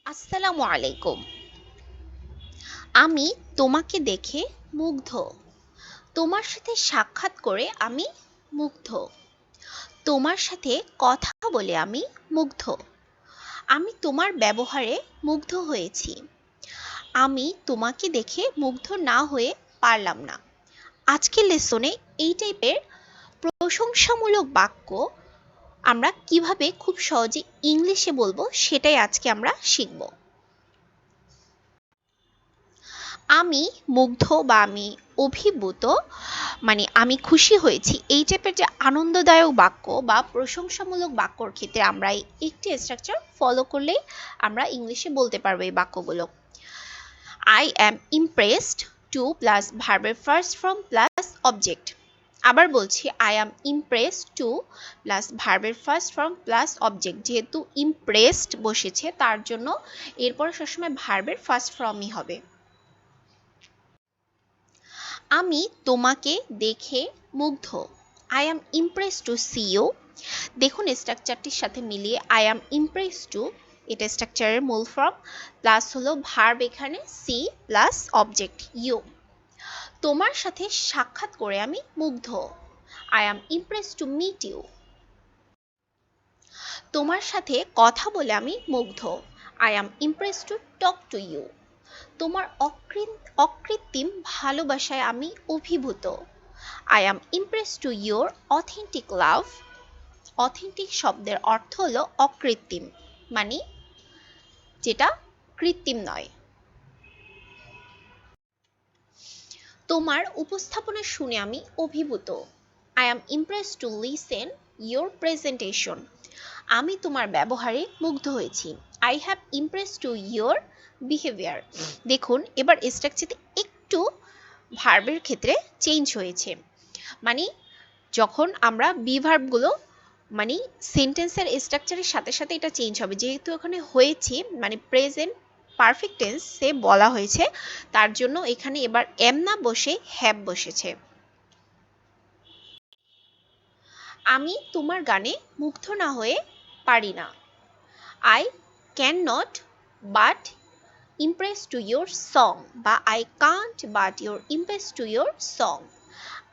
আসসালামু আলাইকুম। আমি তোমাকে দেখে মুগ্ধ। তোমার সাথে সাক্ষাৎ করে আমি মুগ্ধ। তোমার সাথে কথা বলে আমি মুগ্ধ। আমি তোমার ব্যবহারে মুগ্ধ হয়েছি। আমি তোমাকে দেখে মুগ্ধ না হয়ে পারলাম না। আজকের লেসনে এই টাইপের প্রশংসামূলক বাক্য আমরা কিভাবে খুব সহজে ইংলিশে বলবো সেটাই আজকে আমরা শিখব। আমি মুগ্ধ বা আমি অভিভূত মানে আমি খুশি হয়েছি, এই টাইপের যে আনন্দদায়ক বাক্য বা প্রশংসামূলক বাক্যর ক্ষেত্রে আমরা একটি স্ট্রাকচার ফলো করলেই আমরা ইংলিশে বলতে পারবো এই বাক্যগুলো। I am impressed to plus ভার্বের ফার্স্ট ফর্ম প্লাস অবজেক্ট। আবার বলছি, I am impressed to plus ভার্বের ফার্স্ট ফর্ম প্লাস অবজেক্ট। যেহেতু ইমপ্রেসড বসেছে তার জন্য এরপরে সবসময় ভার্বের ফার্স্ট ফর্মই হবে। আমি তোমাকে দেখে মুগ্ধ। I am impress to see you. দেখুন স্ট্রাকচারটির সাথে মিলিয়ে আই অ্যাম ইমপ্রেস টু, এটা স্ট্রাকচারের মূল ফর্ম, প্লাস হলো ভার্ব এখানে সি প্লাস অবজেক্ট ইউ। তোমার সাথে সাক্ষাৎ করে আমি মুগ্ধ। I am impress to meet you. তোমার সাথে কথা বলে আমি মুগ্ধ। I am impress to talk to you. তোমার অকৃত্রিম ভালোবাসায় আমি অভিভূত। I am impress to your authentic love. Authentic শব্দের অর্থ হলো অকৃত্রিম, মানে যেটা কৃত্রিম নয়। তোমার উপস্থাপনা শুনে আমি অভিভূত। I am impress to listen your presentation. আমি তোমার ব্যবহারে মুগ্ধ হয়েছি। I have Impress to your behaviour. দেখুন এবার স্ট্রাকচারটি একটু ভার্বের ক্ষেত্রে চেঞ্জ হয়েছে, মানে যখন আমরা বি ভার্বগুলো মানে সেন্টেন্সের স্ট্রাকচারের সাথে সাথে এটা চেঞ্জ হবে, যেহেতু এখানে হয়েছে মানে প্রেজেন্ট পারফেক্ট টেন্সে বলা হয়েছে, তার জন্য এখানে এবার এম না বসে হ্যাভ বসেছে। আমি তোমার গানে মুগ্ধ না হয়ে পারি না। I can not but impress to your song, বা I can't but your impress to your song.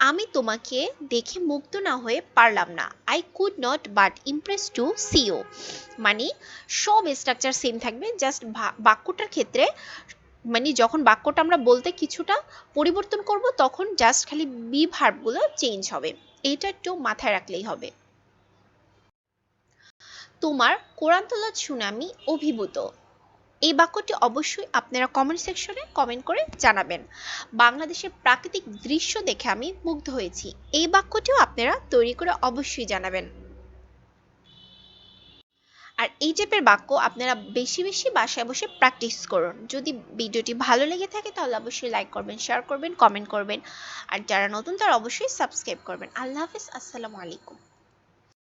আমি তোমাকে দেখে মুগ্ধ না হয়ে পারলাম না। I could not but impress to see you. মানে সব স্ট্রাকচার সেম থাকবে, জাস্ট বাক্যটার ক্ষেত্রে মানে যখন বাক্যটা আমরা বলতে কিছুটা পরিবর্তন করব তখন জাস্ট খালি বি ভার্বগুলো চেঞ্জ হবে। এইটা একটু মাথায় রাখলেই হবে। তোমার কোরআন তেলাওয়াত শুনে আমি অভিভূত। এই বাক্যটি অবশ্যই আপনারা কমেন্ট সেকশনে কমেন্ট করে জানাবেন। বাংলাদেশের প্রাকৃতিক দৃশ্য দেখে আমি মুগ্ধ হয়েছি, এই বাক্যটিও আপনারা তৈরি করে অবশ্যই জানাবেন। আর এই টাইপের বাক্য আপনারা বেশি বেশি বাসায় বসে প্র্যাকটিস করুন। যদি ভিডিওটি ভালো লেগে থাকে তাহলে অবশ্যই লাইক করবেন, শেয়ার করবেন, কমেন্ট করবেন, আর যারা নতুন তারা অবশ্যই সাবস্ক্রাইব করবেন। আল্লাহ হাফেজ, আসসালামু আলাইকুম।